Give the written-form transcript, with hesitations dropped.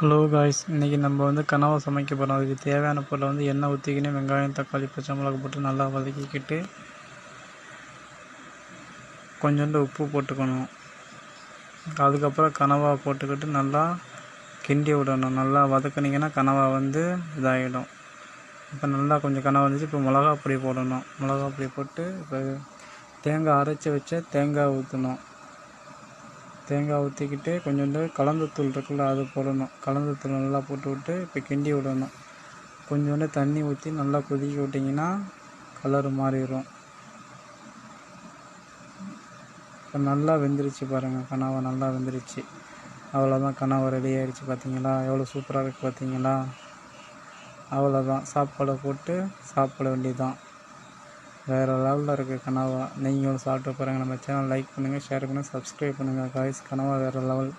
Hello guys, இன்றைக்கி நம்ம வந்து கனவா சமைக்க போகிறோம். அதுக்கு தேவையான பொருளை வந்து எண்ணெய் ஊற்றிக்கின்னு வெங்காயம், தக்காளி, பச்சை மிளகு போட்டு நல்லா வதக்கிக்கிட்டு கொஞ்சோண்டு உப்பு போட்டுக்கணும். அதுக்கப்புறம் கனவா போட்டுக்கிட்டு நல்லா கிண்டி விடணும். நல்லா வதக்குனிங்கன்னா கனவா வந்து இதாகிடும். இப்போ நல்லா கொஞ்சம் கனவா வந்துச்சு. இப்போ மிளகா பொடி போடணும். மிளகா பொடி போட்டு இப்போ தேங்காய் அரைச்சி வச்ச தேங்காய் ஊற்றணும். தேங்காய் ஊற்றிக்கிட்டு கொஞ்சோண்டு கலந்தத்தூள் இருக்குல்ல, அது போடணும். கலந்தத்தூள் நல்லா போட்டு விட்டு இப்போ கிண்டி விடணும். கொஞ்சோண்டு தண்ணி ஊற்றி நல்லா கொதிக்க விட்டிங்கன்னா கலர் மாறிடும். இப்போ நல்லா வெந்துருச்சு பாருங்கள், கனவா நல்லா வெந்துருச்சு. அவ்வளோதான், கனவா ரெடி ஆகிடுச்சு. பார்த்தீங்களா எவ்வளோ சூப்பராக இருக்குது பார்த்தீங்களா? அவ்வளோதான், சாப்பாடை போட்டு சாப்பிட வேண்டியதுதான். வேறு லெவலில் இருக்குது கனவா. நீங்களும் சாப்பிட்டு பாருங்கள். நம்ம சேனல் லைக் பண்ணுங்கள், ஷேர் பண்ணுங்கள், சப்ஸ்கிரைப் பண்ணுங்கள் காய்ஸ். கனவா வேறு லெவல்.